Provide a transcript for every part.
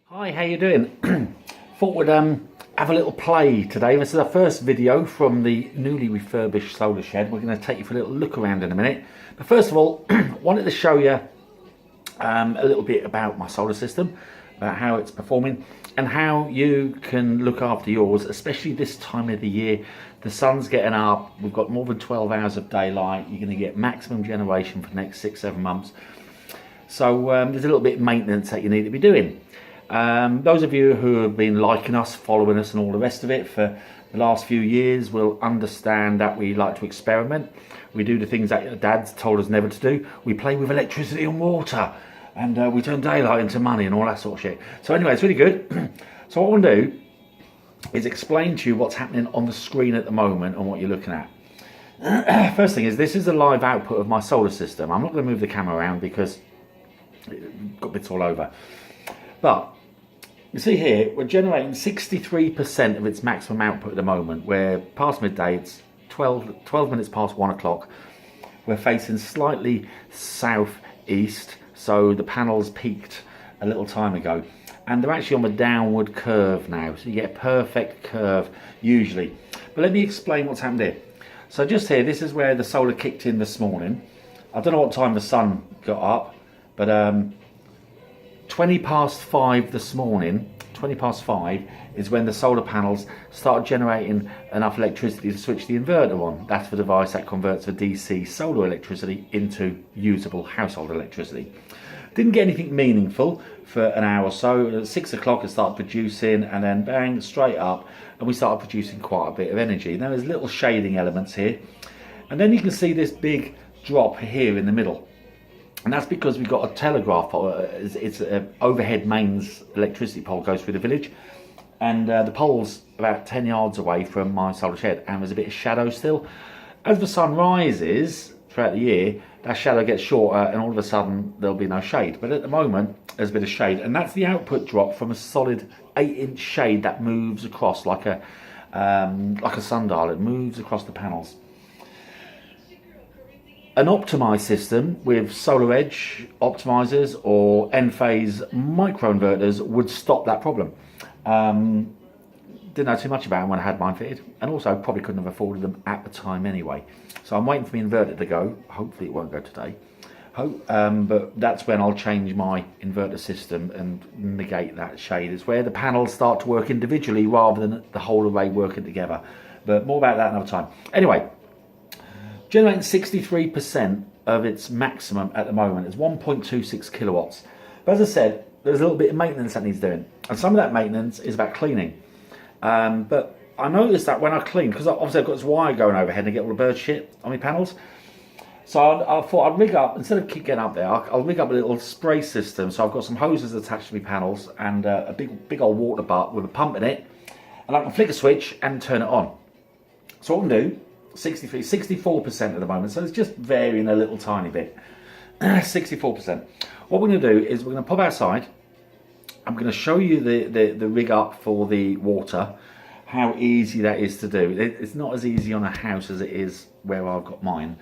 Hi, how you doing? Thought we'd have a little play today. This is our first video from the newly refurbished solar shed. We're going to take you for a little look around in a minute. But first of all, wanted to show you a little bit about my solar system, about how it's performing and how you can look after yours, especially this time of the year. The sun's getting up, we've got more than 12 hours of daylight, you're going to get maximum generation for the next 6-7 months. So there's a little bit of maintenance that you need to be doing. Those of you who have been liking us, following us and all the rest of it for the last few years will understand that we like to experiment. We do the things that your dads told us never to do. We play with electricity and water, and we turn daylight into money and all that sort of shit. So anyway, it's really good. So what I want to do is explain to you what's happening on the screen at the moment and what you're looking at. First thing is, this is a live output of my solar system. I'm not going to move the camera around because it's got bits all over. But you see here, we're generating 63% of its maximum output at the moment. We're past midday, it's 12 minutes past 1 o'clock. We're facing slightly southeast, so the panels peaked a little time ago. And they're actually on the downward curve now, so you get a perfect curve usually. But let me explain what's happened here. So just here, this is where the solar kicked in this morning. I don't know what time the sun got up, but 20 past 5 this morning, 20 past 5 is when the solar panels started generating enough electricity to switch the inverter on. That's the device that converts the DC solar electricity into usable household electricity. Didn't get anything meaningful for an hour or so. At 6 o'clock it started producing, and then bang, straight up, and we started producing quite a bit of energy. Now there's little shading elements here, and then you can see this big drop here in the middle. And that's because we've got a telegraph pole. It's an overhead mains electricity pole goes through the village, and the pole's about 10 yards away from my solar shed, and there's a bit of shadow still. As the sun rises throughout the year, that shadow gets shorter, and all of a sudden there'll be no shade. But at the moment there's a bit of shade, and that's the output drop from a solid 8-inch shade that moves across like a sundial. It moves across the panels. An optimized system with SolarEdge optimizers or Enphase microinverters would stop that problem. Didn't know too much about them when I had mine fitted, and also probably couldn't have afforded them at the time anyway. So I'm waiting for my inverter to go. Hopefully it won't go today. But that's when I'll change my inverter system and negate that shade. It's where the panels start to work individually rather than the whole array working together. But more about that another time. Anyway, generating 63% of its maximum at the moment is 1.26 kilowatts. But as I said, there's a little bit of maintenance that needs doing, and some of that maintenance is about cleaning. But I noticed that when I clean, because obviously I've got this wire going overhead and I get all the bird shit on my panels, so I thought I'd rig up, instead of getting up there, I'll rig up a little spray system. So I've got some hoses attached to my panels and a big old water butt with a pump in it, and I can flick a switch and turn it on. So what I can do, 64% at the moment, so it's just varying a little tiny bit. 64%. What we're going to do is we're going to pop outside. I'm going to show you the rig up for the water, how easy that is to do. It's not as easy on a house as it is where I've got mine,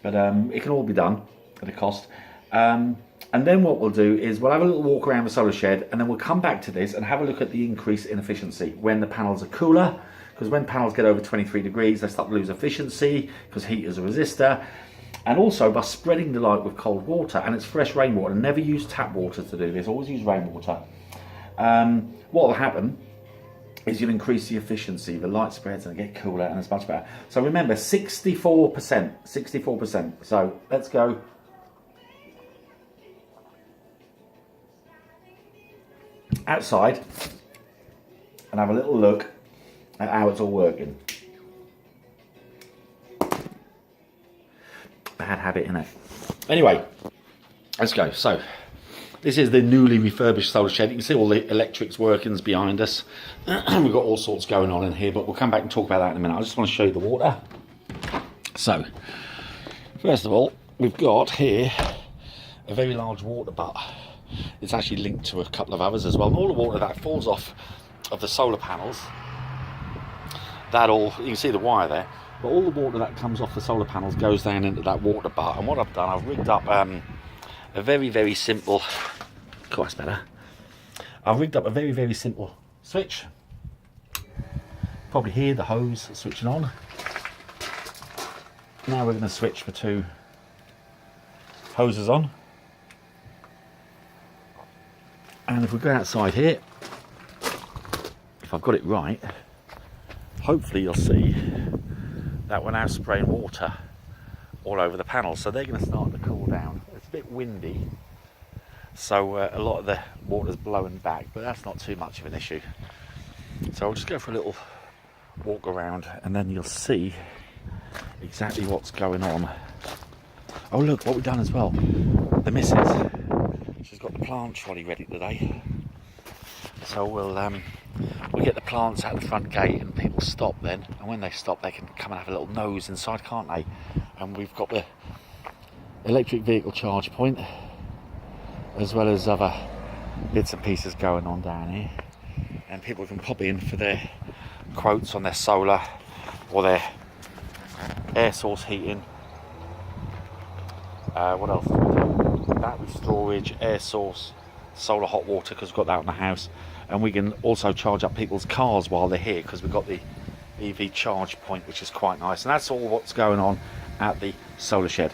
but it can all be done at a cost. And then what we'll do is we'll have a little walk around the solar shed, and then we'll come back to this and have a look at the increase in efficiency when the panels are cooler. Because when panels get over 23 degrees, they start to lose efficiency because heat is a resistor. And also by spreading the light with cold water, and it's fresh rainwater. Never use tap water to do this, always use rainwater. What will happen is you'll increase the efficiency, the light spreads and get cooler, and it's much better. So remember, 64%. So let's go. Outside and have a little look at how it's all working. Bad habit, innit? Anyway, let's go. So this is the newly refurbished solar shed. You can see all the electrics workings behind us. We've got all sorts going on in here, but we'll come back and talk about that in a minute. I just want to show you the water. So first of all, we've got here a very large water butt. It's actually linked to a couple of others as well. And all the water that falls off of the solar panels, that all, you can see the wire there, but all the water that comes off the solar panels goes down into that water butt. And what I've done, I've rigged up a very simple, of course better, I've rigged up a very, very simple switch. Probably hear the hose switching on. Now we're going to switch the two hoses on. And if we go outside here, if I've got it right, hopefully you'll see that we're now spraying water all over the panels. So they're going to start to cool down. It's a bit windy, so a lot of the water's blowing back, but that's not too much of an issue. So I'll just go for a little walk around and then you'll see exactly what's going on. Oh look what we've done as well. The missus, she's got the plant trolley ready today. So we'll get the plants out the front gate and people stop then, and when they stop they can come and have a little nose inside, can't they? And we've got the electric vehicle charge point as well as other bits and pieces going on down here, and people can pop in for their quotes on their solar or their air source heating. What else? Battery storage, air source, solar hot water, because we've got that in the house, and we can also charge up people's cars while they're here because we've got the EV charge point, which is quite nice. And that's all what's going on at the solar shed.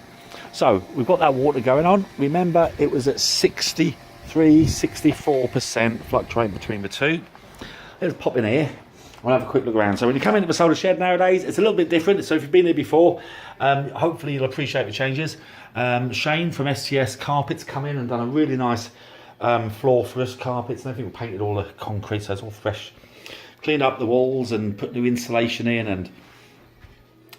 So we've got that water going on. Remember, it was at 63-64%, fluctuating between the two. Let's pop in here. We'll have a quick look around. So when you come into the solar shed nowadays, it's a little bit different. So if you've been there before, hopefully you'll appreciate the changes. Shane from STS Carpets come in and done a really nice floor for us, carpets and everything. We painted all the concrete, so it's all fresh. Cleaned up the walls and put new insulation in, and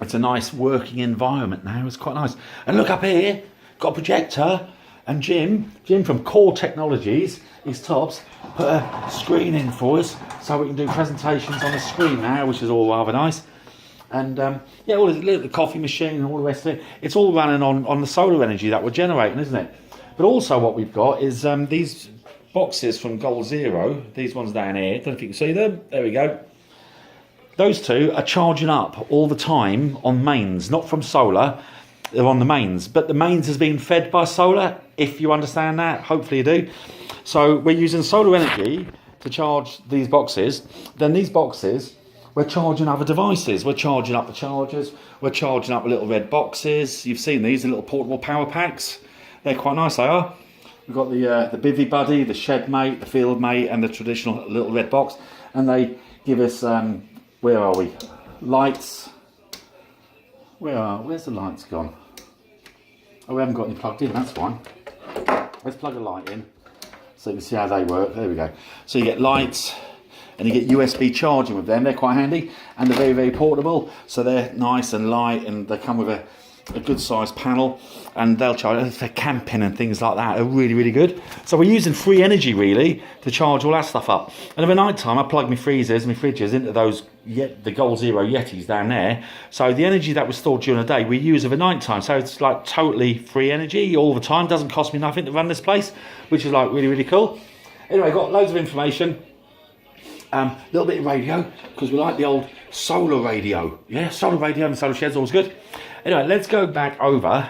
it's a nice working environment now. It's quite nice. And look up here, got a projector, and Jim from Core Technologies, his tops, put a screen in for us so we can do presentations on the screen now, which is all rather nice. And yeah, all the coffee machine and all the rest of it, it's all running on the solar energy that we're generating, isn't it? But also what we've got is these boxes from Goal Zero, these ones down here, I don't know if you can see them, there we go. Those two are charging up all the time on mains, not from solar, they're on the mains. But the mains is being fed by solar, if you understand that, hopefully you do. So we're using solar energy to charge these boxes, then these boxes, we're charging other devices. We're charging up the chargers, we're charging up the little red boxes. You've seen these, the little portable power packs. They're quite nice, they are. We've got the Bivy Buddy, the Shed Mate, the Field Mate, and the traditional little red box. And they give us, where are we? Lights. Where's the lights gone? Oh, we haven't got any plugged in, that's fine. Let's plug a light in so you can see how they work. There we go. So you get lights and you get USB charging with them. They're quite handy and they're very, very portable. So they're nice and light, and they come with a good sized panel, and they'll charge for camping and things like that. They're really, really good. So we're using free energy really to charge all that stuff up. And over night time I plug my freezers and my fridges into those the Goal Zero Yetis down there. So the energy that was stored during the day we use over night time. So it's like totally free energy all the time. Doesn't cost me nothing to run this place, which is like really, really cool. Anyway, got loads of information. A little bit of radio, because we like the old solar radio. Yeah, solar radio and the solar shed's always good. Anyway, let's go back over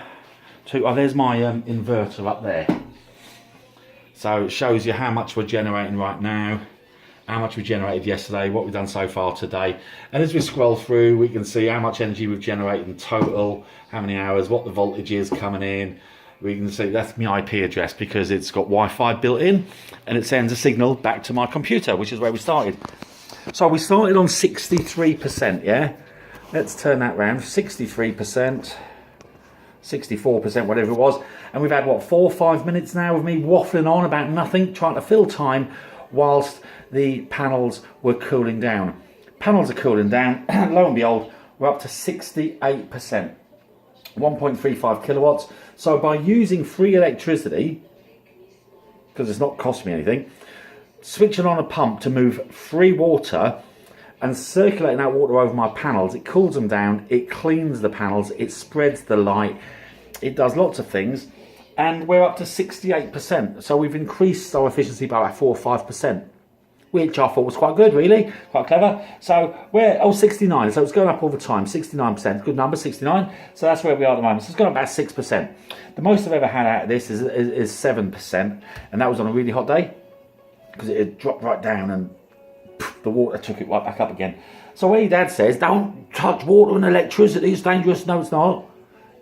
to, there's my inverter up there. So it shows you how much we're generating right now, how much we generated yesterday, what we've done so far today. And as we scroll through, we can see how much energy we've generated in total, how many hours, what the voltage is coming in. We can see that's my IP address because it's got Wi-Fi built in, and it sends a signal back to my computer, which is where we started. So we started on 63%, yeah? Let's turn that round, 63%, 64%, whatever it was. And we've had, what, 4 or 5 minutes now of me waffling on about nothing, trying to fill time whilst the panels were cooling down. Panels are cooling down, and lo and behold, we're up to 68%, 1.35 kilowatts. So by using free electricity, because it's not costing me anything, switching on a pump to move free water and circulating that water over my panels, it cools them down, it cleans the panels, it spreads the light, it does lots of things, and we're up to 68%. So we've increased our efficiency by about 4 or 5%, which I thought was quite good, really, quite clever. So we're 69, so it's going up all the time, 69%, good number, 69. So that's where we are at the moment. So it's gone up about 6%. The most I've ever had out of this is 7%, and that was on a really hot day. because it had dropped right down and the water took it right back up again. So when your dad says, don't touch water and electricity, it's dangerous. No, it's not.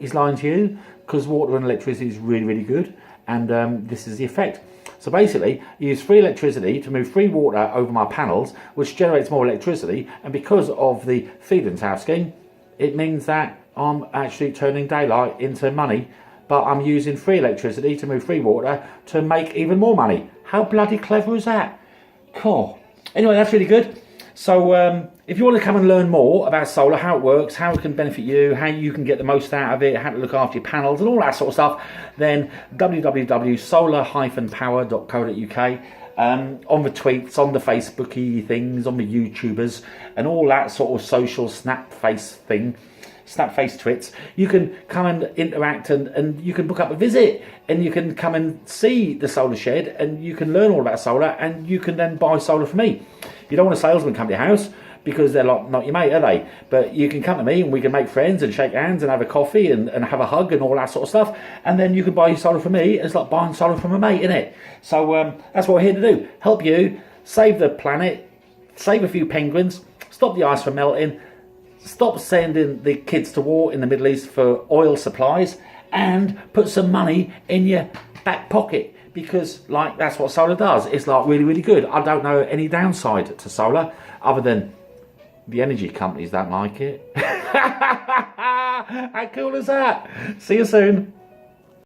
He's lying to you, because water and electricity is really, really good. And this is the effect. So basically, you use free electricity to move free water over my panels, which generates more electricity. And because of the feed-in tariff scheme, it means that I'm actually turning daylight into money, but I'm using free electricity to move free water to make even more money. How bloody clever is that? Cool. Anyway, that's really good. So if you want to come and learn more about solar, how it works, how it can benefit you, how you can get the most out of it, how to look after your panels and all that sort of stuff, then www.solar-power.co.uk, on the tweets, on the Facebooky things, on the YouTubers and all that sort of social Snapface twits, you can come and interact and you can book up a visit and you can come and see the solar shed and you can learn all about solar and you can then buy solar from me. You don't want a salesman come to your house because they're not your mate, are they? But you can come to me and we can make friends and shake hands and have a coffee and have a hug and all that sort of stuff, and then you can buy your solar from me. It's like buying solar from a mate, isn't it? So that's what we're here to do. Help you save the planet, save a few penguins, stop the ice from melting, stop sending the kids to war in the Middle East for oil supplies, and put some money in your back pocket, because like that's what solar does. It's like really, really good. I don't know any downside to solar other than the energy companies don't like it. How cool is that? See you soon.